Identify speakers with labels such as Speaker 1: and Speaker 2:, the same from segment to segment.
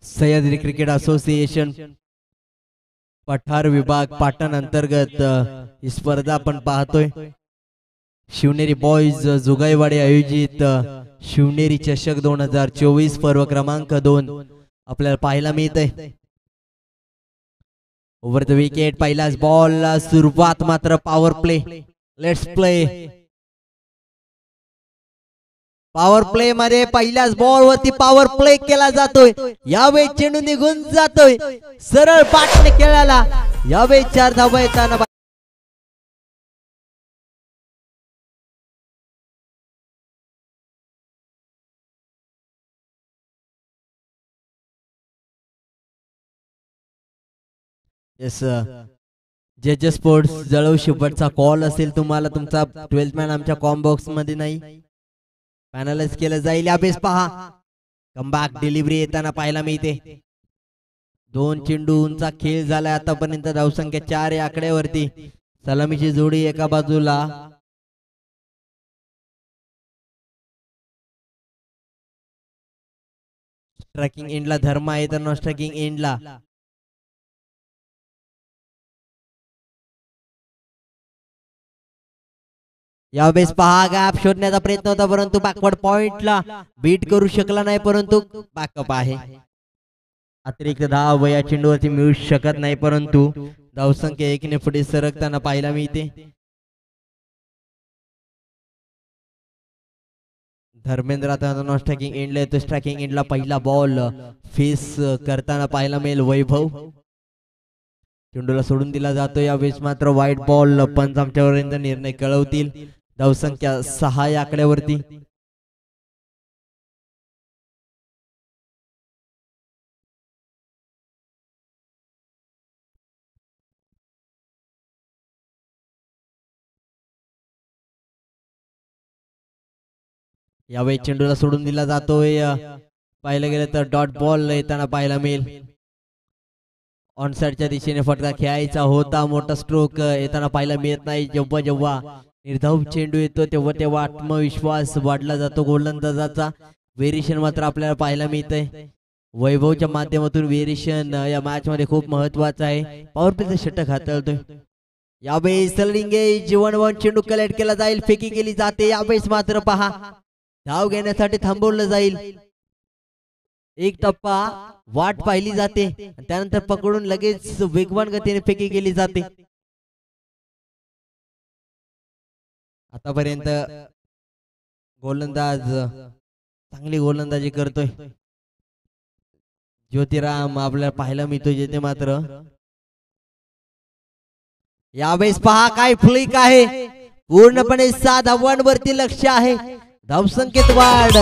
Speaker 1: Sahyadri cricket association पठार विभाग पाटण अंतर्गत ही स्पर्धा आपण पाहतोय। शिवनेरी बॉयज जुगाईवाडी आयोजित शिवनेरी चषक 2024 पर्व क्रमांक 2 आपल्याला पाहायला मिळते। ओव्हर द विकेट पहिलाच बॉल सुरुवात मात्र power play. Let's play. Power play मध्ये पहिल्याच बॉल वरती पॉवर प्ले केला जातोय। यावेळी चेंडू निघून जातोय सरळ पाठने खेळाला। यावेळी 4 धावा येताना येस जजेस स्पोर्ट्स जळव शेवटचा कॉल असेल तुम्हाला तुमचा 12th मॅन आमच्या कॉम बॉक्स मध्ये नाही फायनलाइज केलं जाईल। यावेळेस पहा कमबॅक डिलिव्हरी येताना पाहायला मिळते। 2 चेंडूंचा खेळ झालाय आतापर्यंत। धावसंख्या 4 या आकड्यावरती। सलामीची जोडी एका बाजूला स्ट्रायकिंग एंडला धर्मा आहे तर स्ट्रायकिंग एंडला यावेळेस पहा गॅप शोधण्याचा प्रयत्न होता परंतु बॅकवर्ड पॉइंटला बीट करू शकला नाही परंतु बॅकअप आहे। अतिरिक्त धाव या चेंडूवरती मिळू शकत नाही परंतु धावसंख्या 1 ने पुढे सरकताना पाहायला मिळते। धर्मेंद्र आता स्ट्रायकिंग एंडला येतो। स्ट्रायकिंग एंडला पहिला बॉल फेस करताना पाहायला मिळेल वैभव। चेंडूला सोडून दिला जातो। यावेळेस मात्र वाईट बॉल पंच आमच्यापर्यंत निर्णय कळवतील। धावसंख्या 6 या आकड्यावरती। यावेळी चेंडूला सोडून दिला जातोय। पाहिलं गेलं तर डॉट बॉल येताना पाहायला मिळेल। ऑनसाइडच्या दिशेने फटका खेळायचा होता। मोठा स्ट्रोक येताना पाहायला मिळत नाही। जेव्हा जेव्हा निर्धाव चेंडू येतो तेव्हा तेव्हा आत्मविश्वास वाढला जातो गोलंदाजाचा। व्हेरिएशन मात्र आपल्याला पाहायला मिळतंय। वैभवच्या माध्यमातून व्हेरिएशन या मॅच मध्ये खूप महत्वाचं आहे। पॉवर प्लेचा षटक हाताळतोय। यावेळी सलरिंगे जीवन चेंडू कलेक्ट केला जाईल फेकी केली जाते। यावेळेस मात्र पहा धाव घेण्यासाठी थांबवलं जाईल। एक टप्पा वाट पाहिली जाते त्यानंतर पकडून लगेच वेगवान गतीने फेकी केली जाते। आतापर्यंत गोलंदाज चांगली गोलंदाजी करतोय। ज्योतिराम आपल्याला पाहायला मिळतोय जिथे मात्र यावेळेस पहा काय फ्लिक आहे। पूर्णपणे 7 धावांवरती लक्ष आहे। धावसंख्येत वाढ।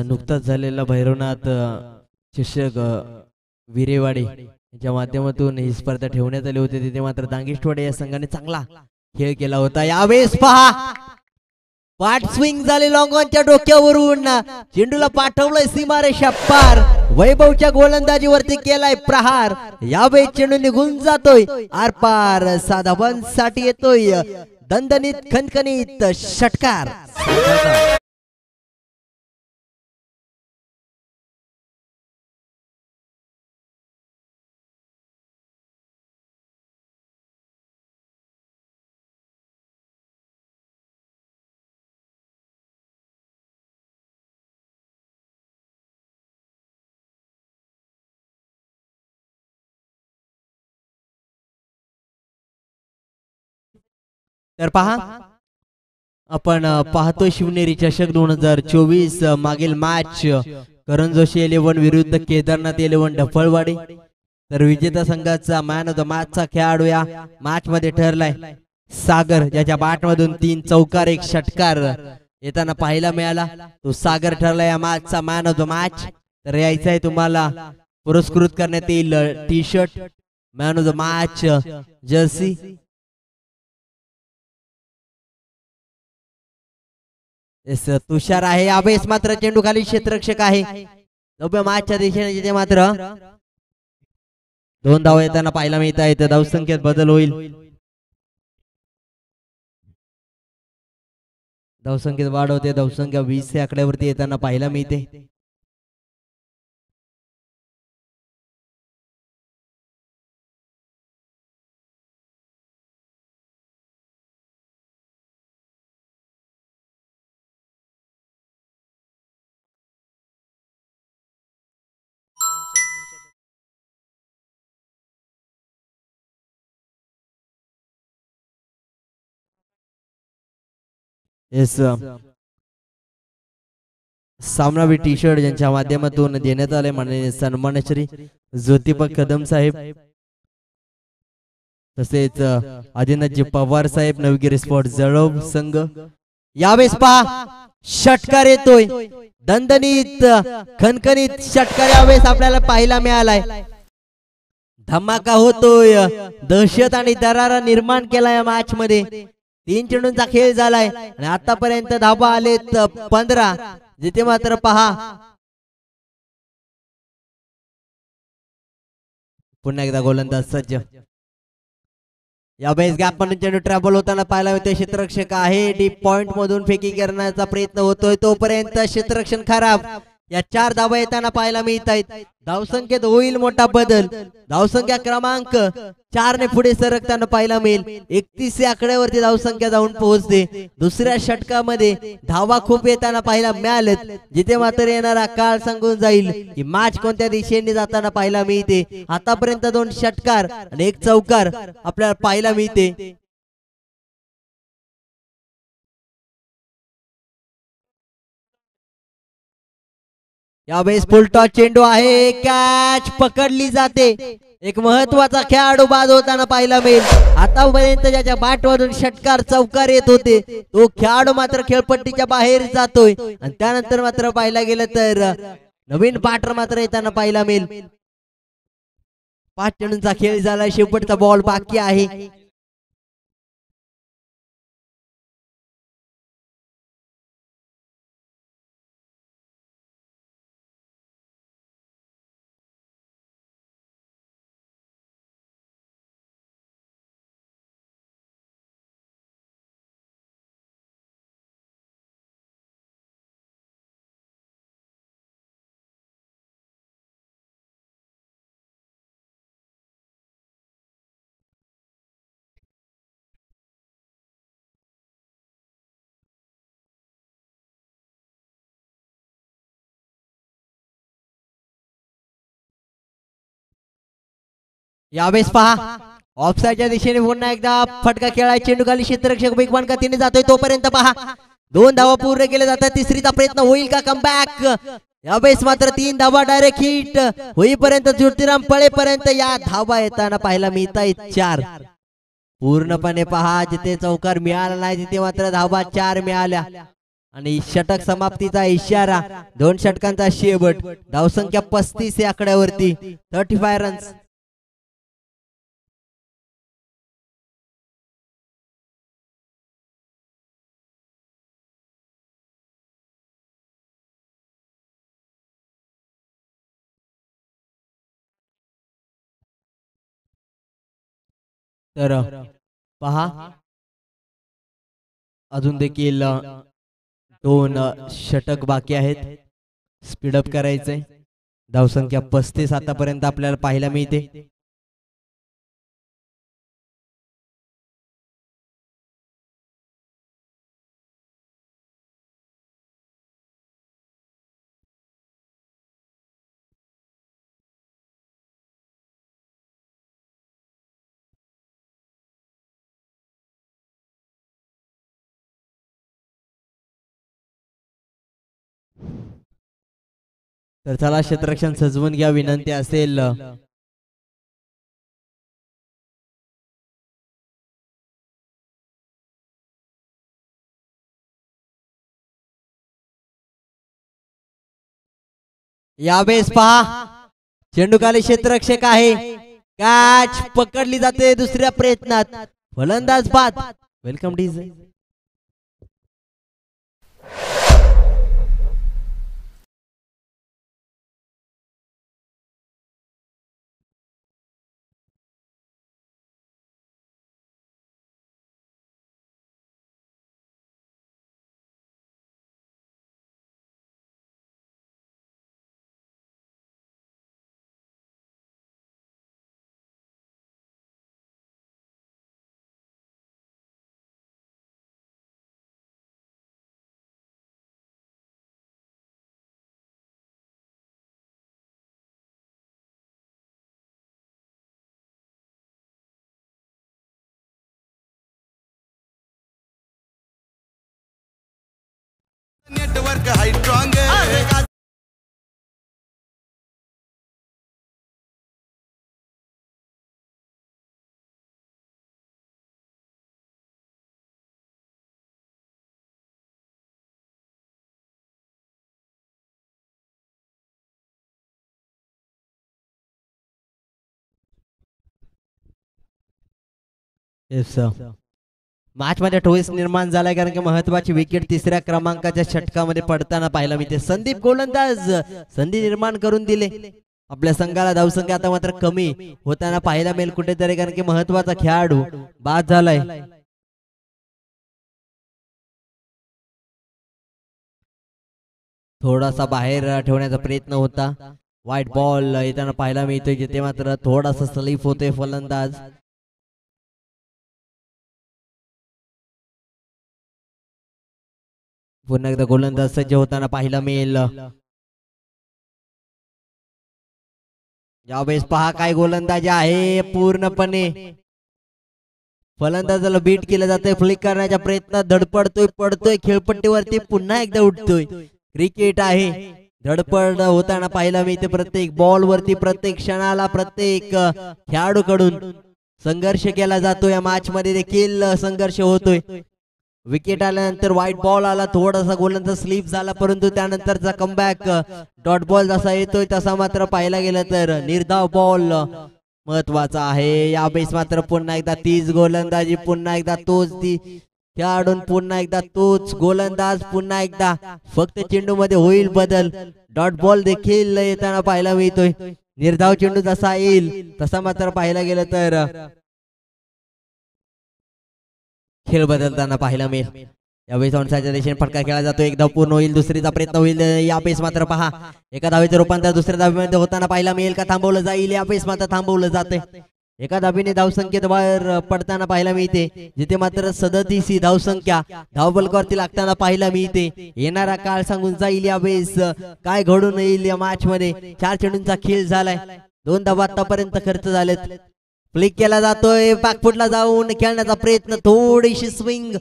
Speaker 1: नुकताच झालेला भैरवनाथ चषक विरेवाडी यांच्या माध्यमातून ही स्पर्धा ठेवण्यात आली होती। तिथे मात्र दांगेशवाडे या संघाने चांगला खेळ केला होता। यावेळेस पहा पाठ स्विंग झाले लॉंग ऑनच्या डोक्यावरून चेंडूला पाठवलंय सीमारेषा पार। वैभवच्या गोलंदाजीवरती केलाय प्रहार। यावेळी चेंडू निघून जातोय आर पार। 7 धावांसाठी येतोय दणदणीत खणखणीत षटकार। तर पहा आपण पाहतोय शिवनेरी चषक 2024 मागील मॅच करण जोशी 11 विरुद्ध केदारनाथ 11 ढफळवाडी. तर विजेता संघाचा मॅन ऑफ द मॅचचा खेळाडू या मॅच मध्ये ठरलाय सागर, ज्याच्या बॅट मधून 3 चौकार 1 षटकार येताना पाहायला मिळाला. तो सागर ठरला या मॅचचा मॅन ऑफ द मॅच. तर यायचा आहे तुम्हाला पुरस्कृत करण्यात येईल T shirt, man of the match jersey. Tushar आहे यावेळेस मात्र चेंडू खाली क्षेत्ररक्षक आहे नव्या मॅचच्या दिशेने, जिथे मात्र 2 धावा येताना पाहायला मिळत आहेत. धावसंख्येत बदल होईल, धावसंख्येत वाढ होते. धावसंख्या 20 या आकड्यावरती येताना पाहायला मिळते. सामनावी टी शर्ट ज्यांच्या माध्यमातून देण्यात आले माननीय सन्मानश्री ज्योतिबा कदम साहेब, तसेच आदिनाथजी पवार साहेब, नवगिरी स्पोर्ट जळव संघ. यावेळेस पहा षटकार येतोय, दणदणीत खणखणीत षटकार यावेळेस आपल्याला पाहायला मिळालाय. धमाका होतोय, दहशत आणि दरारा निर्माण केला या मॅच मध्ये. 3 चेंडूंचा खेळ झालाय आणि आतापर्यंत धाबा आलेत 15, जिथे मात्र पहा पुन्हा एकदा गोलंदाज सज्ज. यावेळेस गॅप म्हणून चेंडू ट्रॅव्हल होताना पाहायला मिळते. क्षेत्ररक्षक आहे, डीप पॉइंट मधून फेकी करण्याचा प्रयत्न होतोय, तोपर्यंत क्षेत्ररक्षण खराब. या 4 धावा येताना पाहायला मिळत आहेत. धावसंख्येत होईल मोठा बदल. धावसंख्या क्रमांक 4 ने पुढे सरकताना पाहायला मिळेल. 31 या आकड्यावरती धावसंख्या जाऊन पोहोचते. दुसऱ्या षटकामध्ये धावा खूप येताना पाहायला मिळालेत, जिथे मात्र येणारा काळ सांगून जाईल की मॅच कोणत्या दिशेने जाताना पाहायला मिळते. आतापर्यंत 2 षटकार आणि 1 चौकार आपल्याला पाहायला मिळते. यावेळेस फुलटॉस चेंडू आहे, कॅच पकडली जाते. एक महत्वाचा खेळाडू बाद होताना पाहायला मिळेल. आतापर्यंत ज्याच्या बॅटवरून षटकार चौकार येत होते, तो खेळाडू मात्र खेळपट्टीच्या बाहेर जातोय. आणि त्यानंतर मात्र पाहायला गेलं तर नवीन बॅटर मात्र येताना पाहायला मिळेल. 5 चेंडूंचा खेळ झाला, शेवटचा बॉल बाकी आहे. यावेळेस पहा ऑफसाईडच्या दिशेने पुन्हा एकदा फटका खेळाय, चेंडू खाली क्षेत्ररक्षक वेगवान गतीने जातोय, तोपर्यंत पहा 2 धावा पूर्ण केले जातात. तिसरीचा प्रयत्न होईल का कमबॅक? यावेळेस मात्र 3 धावा डायरेक्ट हिट होईपर्यंत, ज्योतिराम पळेपर्यंत या धावा येताना पाहायला मिळत आहेत 4. पूर्णपणे पहा जिथे चौकार मिळाला नाही, तिथे मात्र धावा 4 मिळाल्या. आणि षटक समाप्तीचा इशारा, 2 षटकांचा शेवट. धावसंख्या 35 या आकड्यावरती, 35 रन्स. तर पहा अजून देखील 2 षटक बाकी आहेत. स्पीडअप करायचंय. धावसंख्या 35 आतापर्यंत आपल्याला पाहायला मिळते. तर चला क्षेत्ररक्षण सजवून घ्या विनंती असेल. यावेळेस पहा चेंडूखाली क्षेत्ररक्षक आहे. कॅच पकडली जाते दुसऱ्या प्रयत्नात. फलंदाज बाद. Welcome DJ.
Speaker 2: नेटवर्क हाय स्ट्रॉंग.
Speaker 1: मॅच मध्ये टोईस निर्माण झालाय कारण की महत्वाची विकेट तिसऱ्या क्रमांकाच्या षटकामध्ये पडताना पाहायला मिळते. संदीप गोलंदाज संधी निर्माण करून दिले. आपल्या संघाला धावसंख्या आता मात्र कमी होताना पाहायला मिळेल कुठेतरी कारण की महत्वाचा खेळाडू बाद झालाय. थोडासा बाहेर ठेवण्याचा प्रयत्न होता. व्हाईट बॉल येताना पाहायला मिळतोय जिथे मात्र थोडासा स्लिप होतोय फलंदाज. पुन्हा एकदा गोलंदाज सज्ज होताना पाहायला मिळेल. यावेळेस पहा काय गोलंदाजी आहे. पूर्णपणे फलंदाजाला बीट केलं जातंय. फ्लिक करण्याच्या प्रयत्नात धडपडतोय पडतोय खेळपट्टीवरती पुन्हा एकदा उठतोय. क्रिकेट आहे. धडपड होताना पाहायला मिळते. प्रत्येक बॉल वरती प्रत्येक क्षणाला प्रत्येक खेळाडूकडून संघर्ष केला जातो. या मॅच मध्ये देखील संघर्ष होतोय. विकेट आल्यानंतर व्हाईट बॉल आला. थोडासा गोलंदाज स्लिप झाला परंतु त्यानंतरचा कमबॅक डॉट बॉल जसा येतोय तसा मात्र पाहायला गेलं तर निर्धाव बॉल महत्वाचा आहे. यावेळेस मात्र पुन्हा एकदा तीच गोलंदाजी पुन्हा एकदा तोच ती खेळाडून पुन्हा एकदा तोच गोलंदाज पुन्हा एकदा फक्त चेंडू मध्ये होईल बदल. डॉट बॉल देखील येताना पाहायला मिळतोय. निर्धाव चेंडू जसा येईल तसा मात्र पाहायला गेलं तर खेळ बदलताना पाहायला मिळेल. यावेळेस ऑनसाईडच्या दिशेने फटका खेळला जातो. एक धाव पूर्ण होईल दुसरीचा प्रयत्न होईल. यावेळेस मात्र पहा एका धावेचं रूपांतर दुसऱ्या धावेमध्ये होताना पाहायला मिळेल का थांबवलं जाईल. यावेळेस मात्र थांबवलं जाते. एका धावेने धावसंख्येत बाहेर पडताना पाहायला मिळते जिथे मात्र 37 ही धावसंख्या धावफलकावरती लागताना पाहायला मिळते. येणारा काळ सांगून जाईल यावेळेस काय घडून येईल. या मॅच मध्ये 4 चेंडूंचा खेळ झालाय. 2 धावा आतापर्यंत खर्च झालेत. फ्लिक केला जातोय. बॅकफुटला जाऊन खेळण्याचा प्रयत्न थोडीशी स्विंग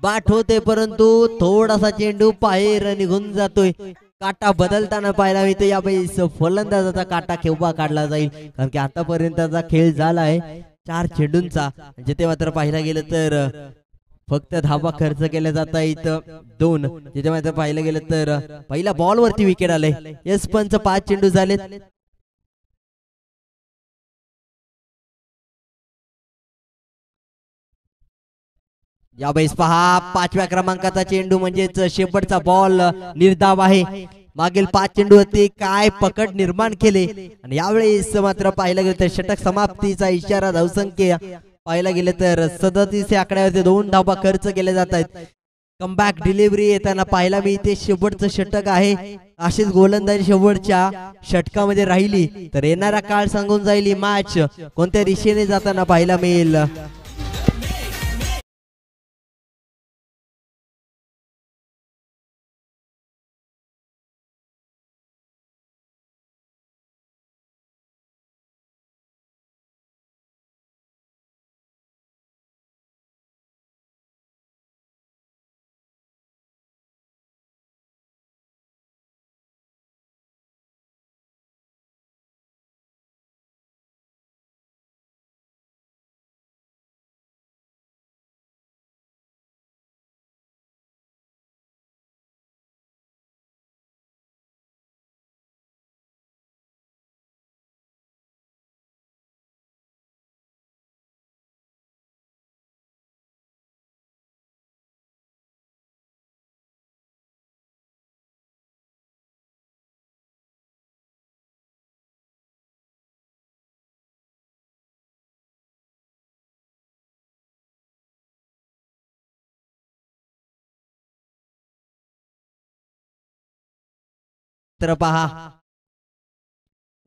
Speaker 1: बाट होते परंतु थोडासा चेंडू बाहेर निघून जातोय. काटा बदलताना पाहायला मिळते. यावेळेस फलंदाजाचा काटा केव्हा काढला जाईल कारण की आतापर्यंतचा खेळ झालाय 4 चेंडूंचा. जिथे मात्र पाहायला गेलं तर फक्त धावा खर्च केल्या जात आहेत 2. जिथे मात्र पाहायला गेलं तर पहिल्या बॉल वरती विकेट आले. एस पंच 5 चेंडू झालेत. यावेळेस पहा 5व्या क्रमांकाचा चेंडू म्हणजेच शेवटचा बॉल निर्धाव आहे. मागील 5 चेंडूवरती काय पकड निर्माण केले आणि यावेळेस मात्र पाहायला गेलं तर षटक समाप्तीचा इशारा. धावसंख्या पाहायला गेले तर 37 या आकड्यावरती 2 धावा खर्च केले जात आहेत. कमबॅक डिलिव्हरी येताना पाहायला मिळते. शेवटचं षटक आहे. अशीच गोलंदाजी शेवटच्या षटकामध्ये राहिली तर येणारा काळ सांगून जाईल ही मॅच कोणत्या दिशेने जाताना पाहायला मिळेल. तर पहा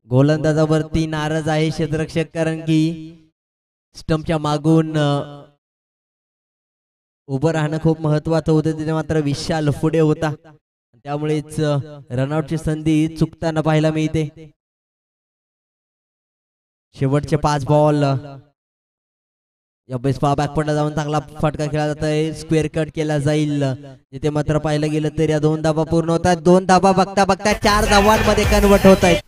Speaker 1: गोलंदाजावरती नाराज आहे क्षेत्ररक्षक, कारण की स्टंपच्या मागून उभं राहणं खूप महत्वाचं होतं. तिथे मात्र विशाल पुढे होता, त्यामुळेच रनआउटची संधी चुकताना पाहायला मिळते. शेवटचे 5 बॉल या बेसपा बॅकफुटला जाऊन चांगला फटका खेळला जातोय. स्क्वेअर कट केला जाईल. जिथे मात्र पाहिलं गेलं तर या 2 धाबा पूर्ण होतात. 2 धाबा बघता बघता 4 धावांमध्ये कन्वर्ट होत आहेत.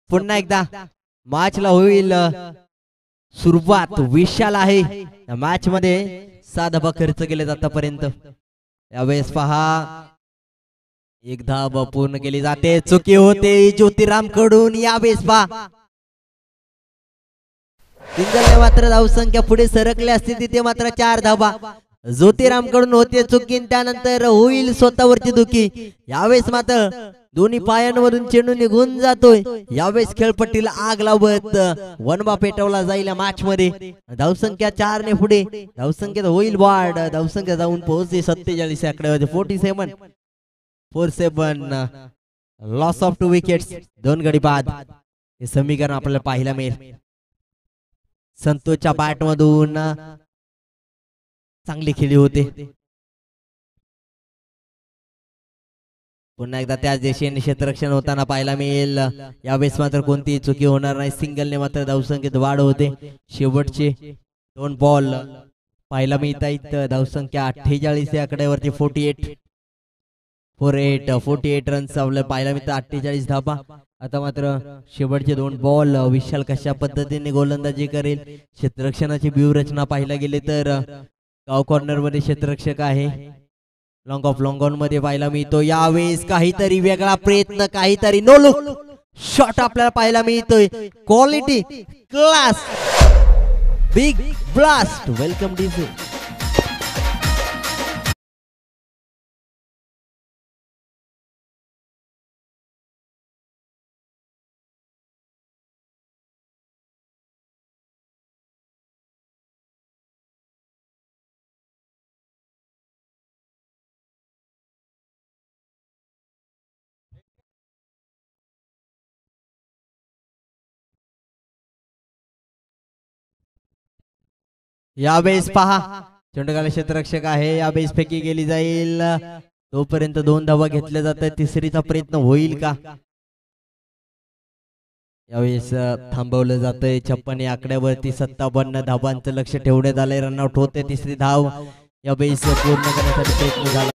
Speaker 1: पुन्हा एकदा मॅचला होईल सुरुवात. विशाल आहे मॅच मध्ये 6 धाबा खर्च केले आतापर्यंत. यावेळेस पहा 1 धाब पूर्ण केली जाते. चुकी होते ज्योतिराम कडून. यावेळेस पहा सिंगलने मात्र धावसंख्या पुढे सरकली असती. तिथे मात्र 4 धाबा ज्योतिराम कडून होते चुकी. त्यानंतर होईल स्वतःवरची दुखी. यावेळेस मात्र दोन्ही पायांवरून चेंडू निघून जातोय. यावेळेस खेळपट्टीला आग लावत वनबा पेटवला जाईल या मॅच मध्ये. धावसंख्या 4 ने पुढे. धावसंख्येत होईल वाढ. धावसंख्या जाऊन पोहोचते 47 आकड्यावरती. 47 लॉस ऑफ 2 विकेट्स. 2 गडी बाद हे समीकरण आपल्याला पाहायला मिळेल. संतोषच्या बॅट मधून चांगली खेळी होते. पुन्हा एकदा त्याच दिशेने क्षेत्ररक्षण होताना पाहायला मिळेल. यावेळेस मात्र कोणतीही चुकी होणार नाही. सिंगलने मात्र धावसंख्येत वाढ होते. शेवटचे 2 बॉल पाहायला मिळत आहेत. धावसंख्या 48 या आकड्यावरती. 48 रन्स आपल्याला पाहायला मिळतात. 48 धाबा. आता मात्र शेवटचे 2 बॉल विशाल कशा पद्धतीने गोलंदाजी करेल. क्षेत्ररक्षणाची व्यूहरचना पाहायला गेले तर गाव कॉर्नर मध्ये क्षेत्ररक्षक आहे. लॉंग ऑफ लॉंग ऑन मध्ये पाहायला मिळतो. यावेळेस काहीतरी वेगळा प्रयत्न, काहीतरी नो लुक शॉट आपल्याला पाहायला मिळतोय. Quality, class, big blast. Welcome DJ. यावेळेस पहा चेंडूगाला क्षेत्ररक्षक आहे. यावेळेस फेकी गेली जाईल. तोपर्यंत 2 धावा घेतल्या जात आहेत. तिसरीचा प्रयत्न होईल का? यावेळेस थांबवलं जातंय. 56 आकड्यावरती 57 धावांचं लक्ष ठेवण्यात आलंय. रनआउट होते. तिसरी धाव यावेळेस पूर्ण करण्यासाठी प्रयत्न झाला.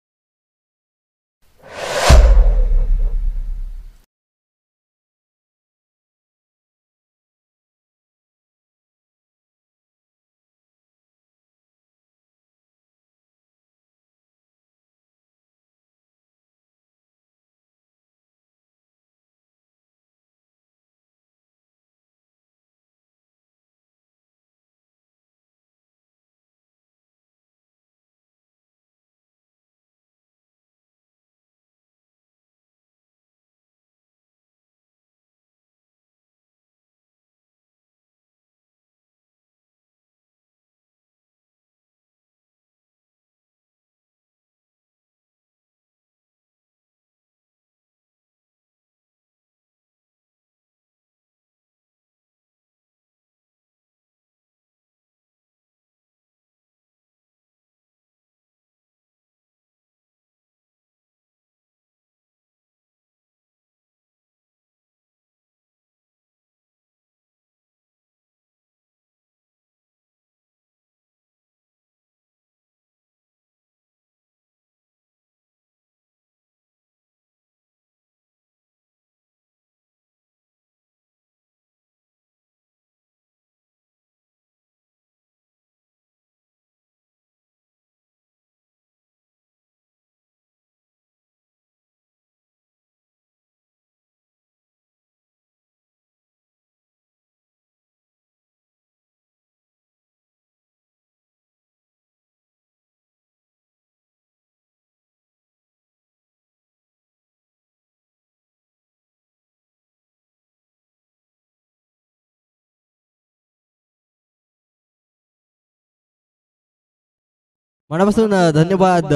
Speaker 1: मनापासून धन्यवाद.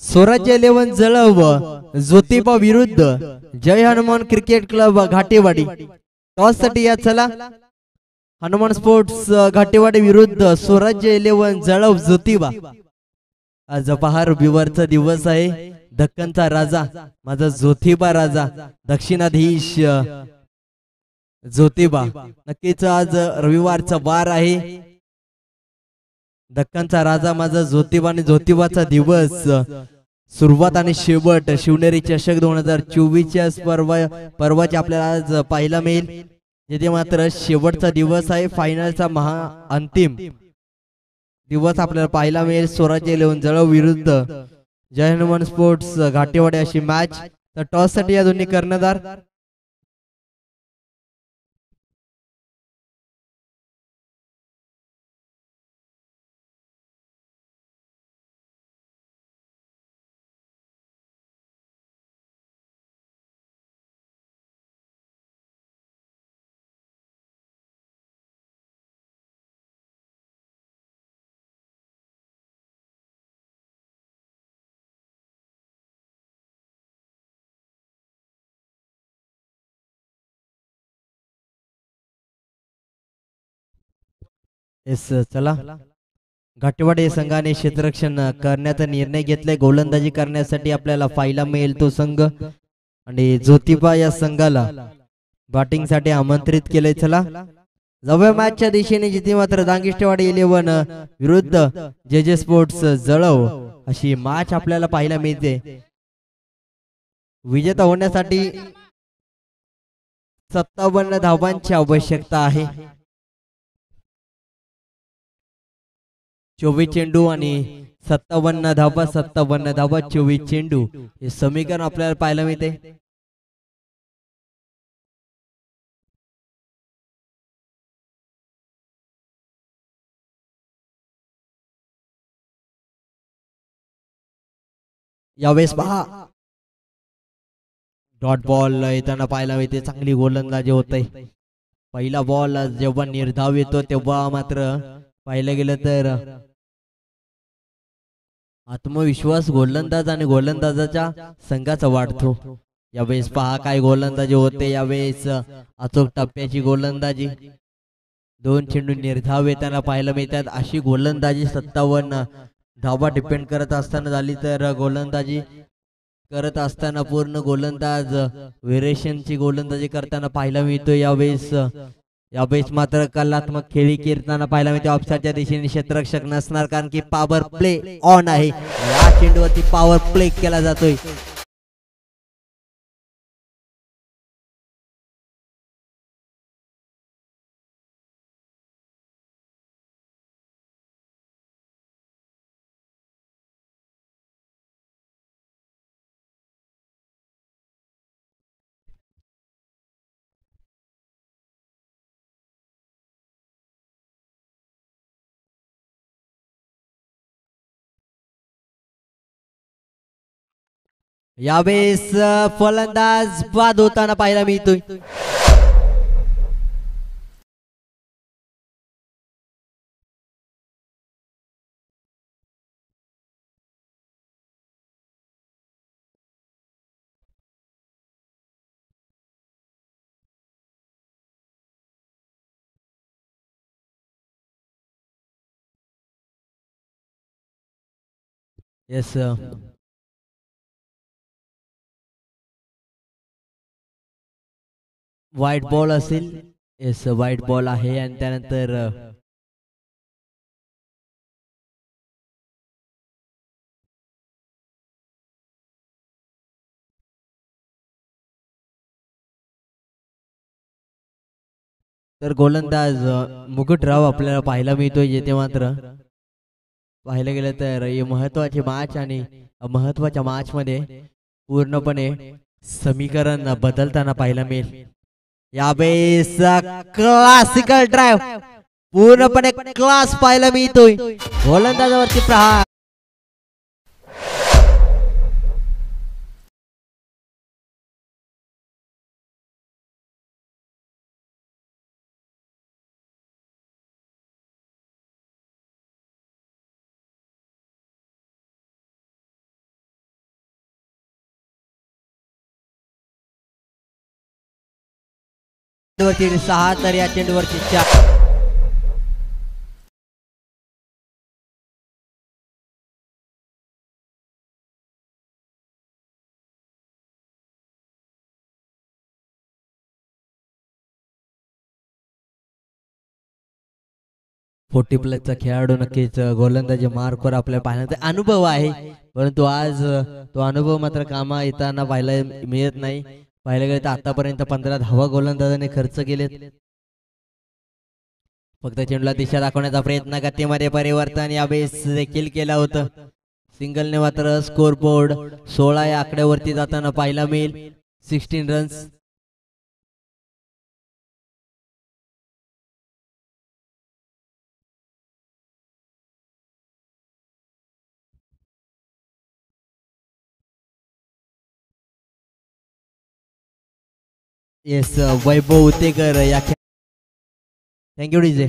Speaker 1: स्वराज्य 11 जळव ज्योतिबा विरुद्ध जय हनुमान क्रिकेट क्लब घाटेवाडी. टॉस साठी या चला. हनुमान स्पोर्ट्स घाटेवाडी विरुद्ध स्वराज्य 11 जळव ज्योतिबा. आज पहा रविवारचा दिवस आहे. दक्कनचा राजा माझा ज्योतिबा राजा दक्षिणाधीश ज्योतिबा. नक्कीच आज रविवारचा वार आहे. दक्कनचा राजा माझा ज्योतिबा आणि ज्योतिबाचा दिवस. सुरुवात आणि शेवट शिवनेरी चषक 2024च्या पर्वाचे आपल्याला आज पाहायला मिळेल. जिथे मात्र शेवटचा दिवस आहे. फायनलचा अंतिम दिवस आपल्याला पाहायला मिळेल. स्वराज्य 11 जळव विरुद्ध जय हनुमान स्पोर्ट्स घाटेवाडी अशी मॅच. तर टॉस साठी या दोन्ही कर्णधार. येस चला. घाटेवाडी संघाने क्षेत्ररक्षण करण्याचा निर्णय घेतलाय. गोलंदाजी करण्यासाठी आपल्याला पाहायला मिळेल तो संघ. आणि ज्योतिबा या संघाला बॅटिंग साठी आमंत्रित केलंय. चला जाऊया मॅचच्या दिशेने. जिथे मात्र दांगिष्टेवाडी 11 विरुद्ध जे जे स्पोर्ट्स जळव अशी मॅच आपल्याला पाहायला मिळते. विजेता होण्यासाठी 57 धावांची आवश्यकता आहे. 24 चेंडू आणि 57 धावा. 57 धावा 24 चेंडू हे समीकरण आपल्याला पाहायला मिळते. यावेळेस पहा डॉट बॉल येताना पाहायला मिळते. चांगली गोलंदाजी होते. पहिला बॉल जेव्हा निर्धाव येतो तेव्हा मात्र पाहिलं गेलं तर आत्मविश्वास गोलंदाज आणि गोलंदाजाच्या संघाचा वाढतो. यावेळेस पहा काय गोलंदाजी होते. यावेळेस अचूक टप्प्याची गोलंदाजी. 2 चेंडू निर्धाव येताना पाहायला मिळतात. अशी गोलंदाजी 57 धावा डिपेंड करत असताना झाली तर गोलंदाजी करत असताना पूर्ण गोलंदाज व्हेरिएशनची गोलंदाजी करताना पाहायला मिळतो. यावेळेस मात्र कलात्मक खेळी करताना पाहायला मिळते. ऑफसाईडच्या दिशेने क्षेत्ररक्षक नसणार कारण की पॉवर प्ले ऑन आहे. या चेंडूवरती पॉवर प्ले केला जातोय. यावेळेस फलंदाज बाद होताना पाहायला मिळतोय. येस व्हाईट बॉल असेल. येस व्हाईट बॉल आहे. आणि त्यानंतर तर गोलंदाज मुकुटराव आपल्याला पाहायला मिळतोय. येथे मात्र पाहायला गेलं तर हे महत्वाची मॅच आणि महत्वाच्या मॅच मध्ये पूर्णपणे समीकरण बदलताना पाहायला मिळेल. यावेळेस क्लासिकल ड्राईव्ह पूर्णपणे क्लास पाहायला मिळतोय. गोलंदाजावरती प्रहार. वरती 6 तर या चेंडूवरती 4. फोर्टी प्लसचा खेळाडू नक्कीच गोलंदाजी मार्कवर आपल्याला पाहण्याचा अनुभव आहे, परंतु आज तो अनुभव मात्र कामा येताना पाहायला मिळत नाही. पाहायला गेलं तर आतापर्यंत 15 धावा गोलंदाजाने खर्च केलेत. फक्त चेंडूला दिशा दाखवण्याचा प्रयत्न, गतीमध्ये परिवर्तन यावेळेस देखील केला होतं. सिंगलने मात्र स्कोर बोर्ड 16 या आकड्यावरती जाताना पाहायला मिळेल. 16 रन्स. येस, वैभव उतेकर या थँक्यू डीजे.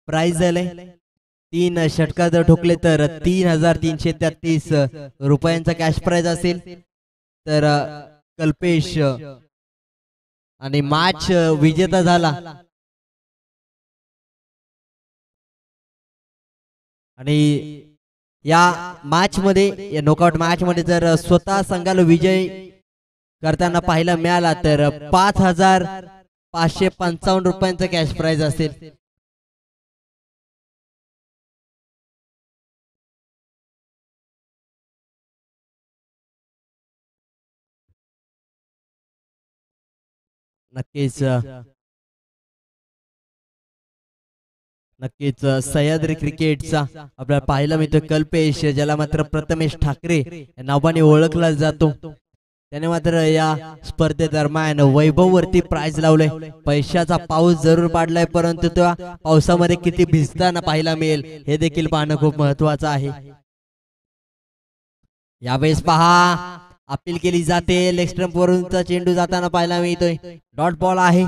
Speaker 1: प्राइस झालंय 3 षटका जर ठोकले तर 3,333 रुपयांचा कॅश प्राइज असेल. तर कल्पेश आणि मॅच विजेता झाला. आणि या मॅच मध्ये, या नॉकआउट मॅच मध्ये जर स्वतः संघाला विजय करताना पाहायला मिळाला तर 5,555 रुपयांचा कॅश प्राइज असेल. नक्कीच नक्कीच सह्याद्री क्रिकेटचा आपल्याला पाहायला मिळतो कल्पेश, ज्याला मात्र प्रथमेश ठाकरे या नावाने ओळखला जातो. त्याने मात्र या स्पर्धेदरम्यान वैभव वरती प्राइज लावले. पैशाचा पाऊस जरूर पाडलाय, परंतु त्या पावसामध्ये किती भिजताना पाहायला मिळेल हे देखील पाहणं खूप महत्वाचं आहे. यावेळेस पहा अपील केली जाते. लेग स्टंप वरूनचा चेंडू जाताना पाहायला मिळतोय. डॉट बॉल आहे.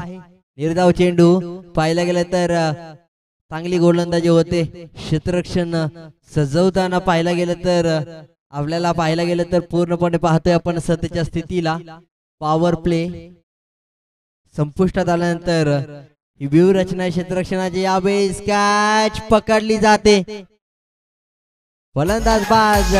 Speaker 1: निर्धाव चेंडू. पाहायला गेलं तर चांगली गोलंदाजी होते. क्षेत्ररक्षण सजवताना पाहायला गेलं तर आपल्याला पाहायला गेलं तर पूर्णपणे पाहतोय आपण सध्याच्या स्थितीला. पॉवर प्ले संपुष्टात आल्यानंतर ही व्यूहरचना क्षेत्ररक्षणाची. यावेळेस कॅच पकडली जाते. फलंदाज बाज.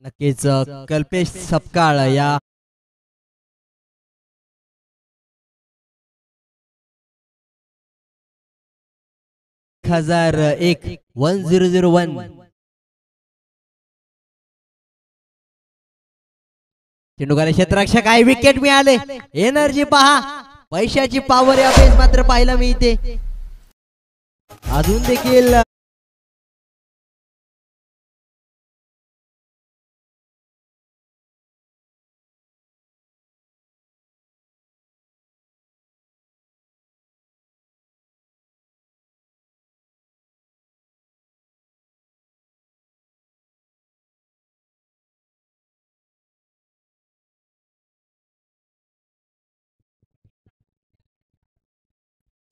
Speaker 1: नक्कीच कल्पेश सपकाळ या 1001 चेंडूगाले क्षेत्ररक्षक आहे. विकेट मिळाले. एनर्जी पहा. पैशाची पॉवर या पेस मात्र पाहायला मिळते. अजून देखील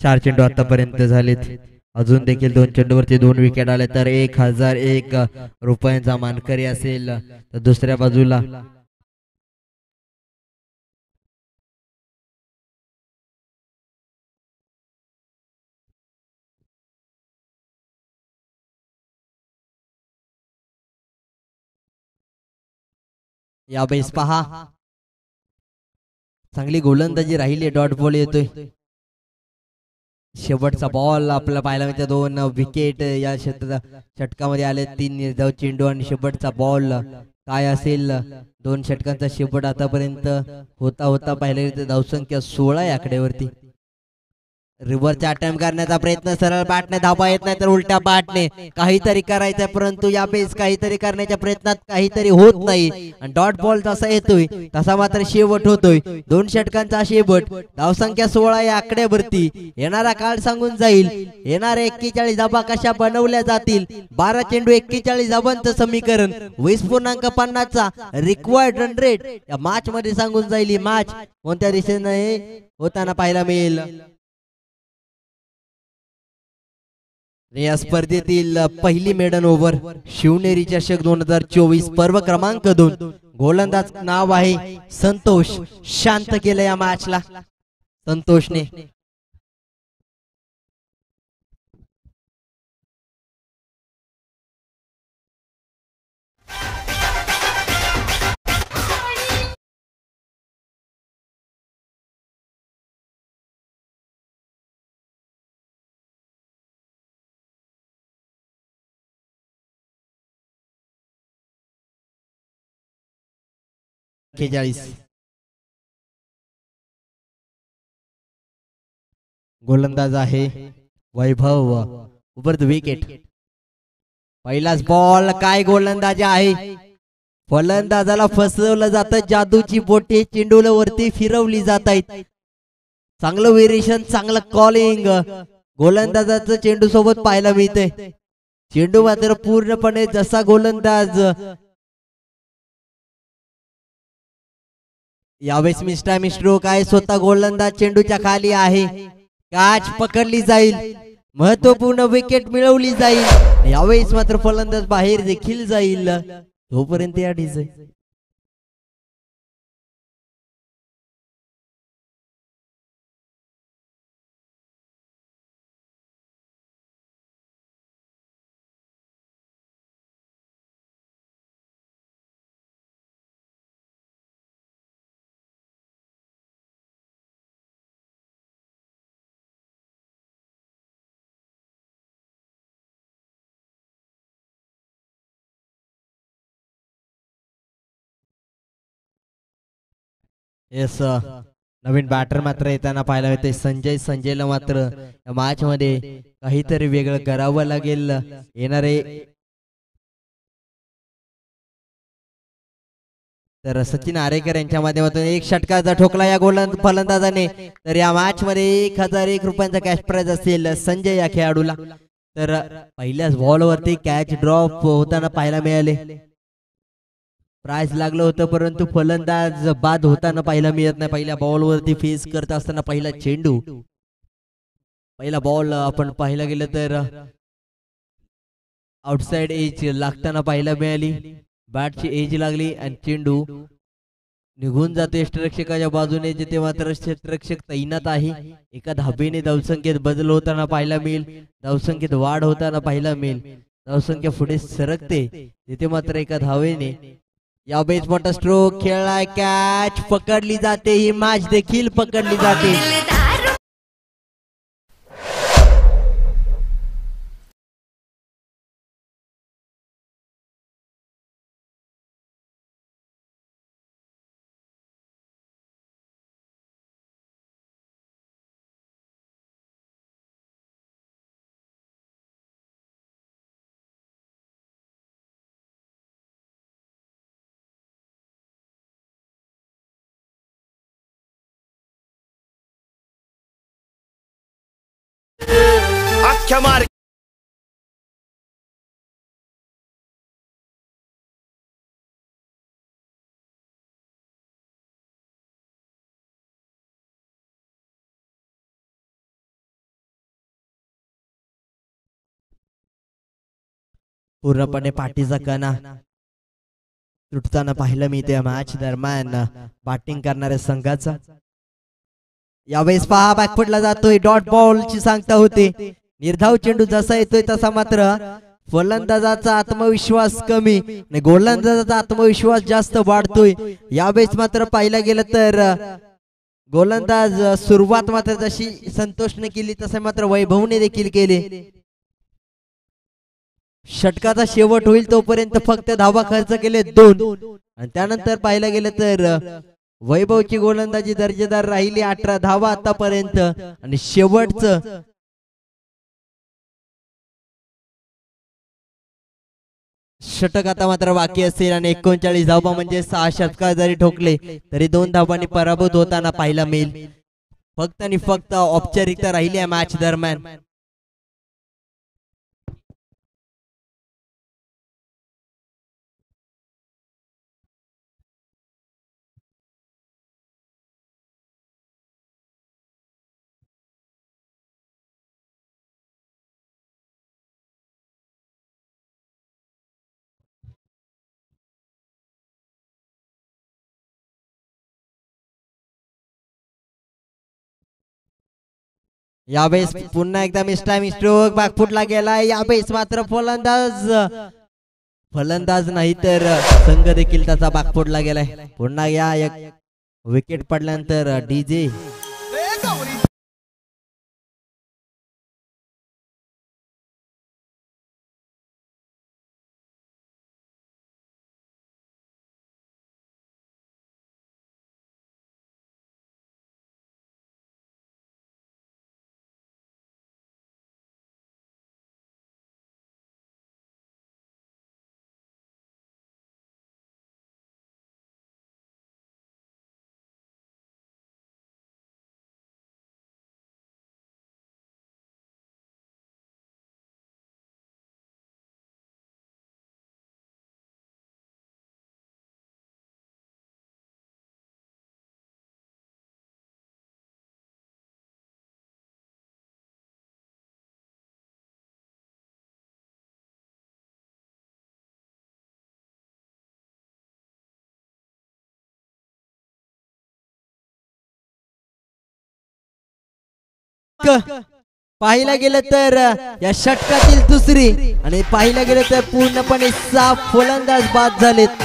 Speaker 1: चार चेंडू आतापर्यंत झालेत. अजून देखील 2 चेंडूवरती 2 विकेट आले तर 1001 रुपयांचा मानकरी असेल. तर दुसऱ्या बाजूला या बेस पहा चांगली गोलंदाजी राहिली, डॉट बॉल येतोय. शेवटचा बॉल आपल्याला पाहायला मिळते. 2 विकेट या षटकामध्ये आले. 3 निर्धाव चेंडू आणि शेवटचा बॉल काय असेल. 2 षटकांचा शेवट आतापर्यंत होता होता पाहिला गेलं तर धावसंख्या 16 या आकड्यावरती. रिव्हरचा अटेम्प्ट करण्याचा प्रयत्न, सरळ बॅटने धावा येत नाही तर उलट्या बॅटने काहीतरी करायचंय, परंतु या बेस काहीतरी करण्याच्या प्रयत्नात काहीतरी होत नाही आणि डॉट बॉल जसा येतोय तसा मात्र शेवट होतोय. 2 षटकांचा शेवट, धावसंख्या 16 या आकड्यावरती. येणारा काळ सांगून जाईल येणारे 41 धावा कशा बनवल्या जातील. 12 चेंडू 41 धावांचं समीकरण, 20.50 चा रिक्वायर्ड रन रेट या मॅच मध्ये सांगून जाईल ही मॅच कोणत्या दिशेने होताना पाहायला मिळेल. या स्पर्धेतील पहिली मेडन ओव्हर शिवनेरी चषक 2024 पर्व क्रमांक 2. गोलंदाज नाव आहे संतोष. शांत केलं या मॅचला संतोषने. गोलंदाज आहे वैभव. Over the wicket. पहिलाच बॉल, काय गोलंदाजी आहे. फलंदाजाला फसवलं जातं. जादूची बोटे चेंडूला वरती फिरवली जात आहेत. चांगलं व्हेरिएशन, चांगलं कॉलिंग गोलंदाजाचं चेंडू सोबत पाहायला मिळतंय. चेंडू मात्र पूर्णपणे जसा गोलंदाज यावेळेस मिस्ट्रोक आहे. स्वतः गोलंदाज चेंडूच्या खाली आहे. कॅच पकडली जाईल, महत्वपूर्ण विकेट मिळवली जाईल. यावेळेस मात्र फलंदाज बाहेर देखील जाईल. तोपर्यंत या डिझाईन येस. नवीन बॅटर मात्र येताना पाहायला मिळते संजयला मात्र मॅच मध्ये काहीतरी वेगळं करावं लागेल. येणारे तर सचिन आरेकर यांच्या माध्यमातून 1 षटकाचा ठोकला या फलंदाजाने. तर या मॅच मध्ये 1001 रुपयांचा कॅश प्राइज असेल संजय या खेळाडूला. तर पहिल्याच बॉल वरती कॅच ड्रॉप होताना पाहायला मिळाले. प्राइज लागलं होतं परंतु फलंदाज बाद होताना पाहायला मिळत नाही. पहिल्या बॉल वरती फेस करत असताना पहिला चेंडू, पहिला बॉल आपण पाहायला गेलं तर आउटसाइड एज लागताना पाहायला मिळाली. बॅटची एज लागली आणि चेंडू निघून जातो यष्टिरक्षकाच्या बाजूने, जिथे मात्र यष्टिरक्षक तैनात आहे. एका धाबेने धावसंख्येत बदल होताना पाहायला मिळेल. धावसंख्येत वाढ होताना पाहायला मिळेल. धावसंख्या पुढे सरकते, तिथे मात्र एका धावेने या बेस मोठा स्ट्रोक खेळलाय. कॅच पकडली जाते. ही मॅच देखील पकडली जाते.
Speaker 2: अख्ख्या मार्ग
Speaker 1: पूर्णपणे पाठीचा कणा तुटताना पाहिलं मी त्या मॅच दरम्यान बॅटिंग करणाऱ्या संघाचा. यावेळेस पहा बॅकफुटला जातोय. डॉट बॉल ची सांगता होते. निर्धाव चेंडू जसा येतोय तसा मात्र फलंदाजाचा आत्मविश्वास कमी आणि गोलंदाजाचा आत्मविश्वास जास्त वाढतोय. यावेळेस मात्र पाहिलं गेलं तर गोलंदाज सुरुवात मात्र जशी संतोषने केली तसे मात्र वैभवने देखील केले. षटकाचा शेवट होईल तोपर्यंत फक्त धावा खर्च केले 2 आणि त्यानंतर पाहायला गेलं तर वैभवची गोलंदाजी दर्जेदार राहिली 18 धावा आतापर्यंत आणि शेवटचं षटक आता मात्र बाकी असेल आणि 39 धावा म्हणजे 6 षटकार जरी ठोकले तरी 2 धावांनी पराभूत होताना पाहायला मिळेल. फक्त आणि फक्त औपचारिकता राहिली आहे मॅच दरम्यान. यावेळेस पुन्हा एकदा मिस्टाइम स्ट्रोक बॅकफुटला गेलाय. यावेळेस मात्र फलंदाज नाही तर संघ देखील त्याचा बॅकफुटला गेलाय. पुन्हा या एक विकेट पडल्यानंतर डीजे पाहिला गेलं तर या षटकातील दुसरी आणि पाहिला गेलं तर पूर्णपणे 6 फलंदाज बाद झालेत.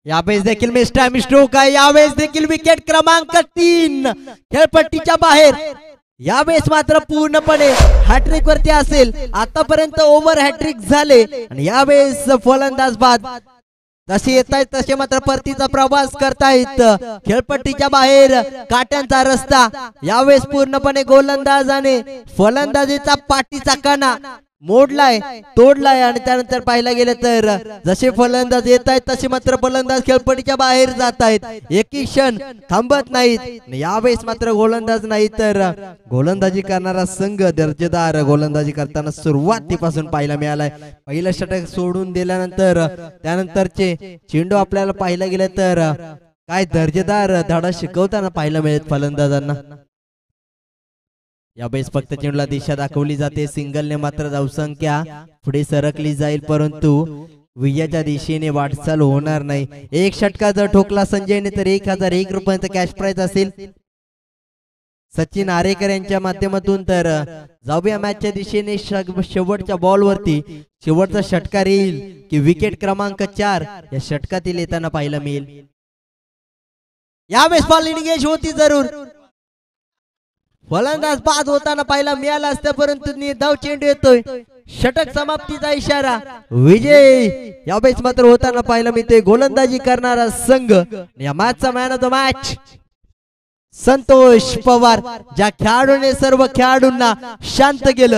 Speaker 1: यावेळेस देखील मिस्टाइम स्ट्रोक आहे. यावेळेस देखील विकेट क्रमांक 3 खेळपट्टीच्या बाहेर. यावेळेस मात्र पूर्णपणे हॅट्रिक वरती असेल. आतापर्यंत ओव्हर हॅट्रिक झाले आणि यावेळेस फलंदाज बाद. जसे येत आहेत तसे मात्र परतीचा प्रवास करतायत. खेळपट्टीच्या बाहेर काट्यांचा रस्ता. यावेळेस पूर्णपणे गोलंदाजाने फलंदाजीचा पाठीचा कणा मोडलाय, तोडलाय आणि त्यानंतर पाहायला गेलं तर जसे फलंदाज येत आहेत तसे मात्र फलंदाज खेळपट्टीच्या बाहेर जात आहेत. एकही क्षण थांबत नाहीत. यावेळेस मात्र गोलंदाज नाही तर गोलंदाजी करणारा संघ दर्जेदार गोलंदाजी करताना सुरुवातीपासून पाहायला मिळालाय. पहिलं षटक सोडून दिल्यानंतर त्यानंतरचे चेंडू आपल्याला पाहायला गेलं तर काय दर्जेदार धडा शिकवताना पाहायला मिळत फलंदाजांना. यावेळेस फक्त चेंडूला दिशा दाखवली जाते. सिंगलने मात्र धावसंख्या पुढे सरकली जाईल परंतु विजयाच्या दिशेने वाटचाल होणार नाही. एक षटका जर ठोकला संजयने तर 1001 रुपयांचा कॅश प्राइज असेल सचिन आरेकर यांच्या माध्यमातून. तर जाऊया मॅचच्या दिशेने. शेवटच्या बॉल वरती शेवटचा षटकार येईल की विकेट क्रमांक 4 या षटकातील येताना पाहायला मिळेल. यावेळेस बॉल एंगेज होती जरूर. फलंदाज बाद होताना पाहायला मिळाला असतं परंतु निर्धाव चेंडू येतोय. षटक समाप्तीचा इशारा. विजय यावेळेस मात्र होताना पाहायला मिळते गोलंदाजी करणारा संघ. या मॅचचा man of the match Santosh Pawar. ज्या खेळाडूने सर्व खेळाडूंना शांत केलं.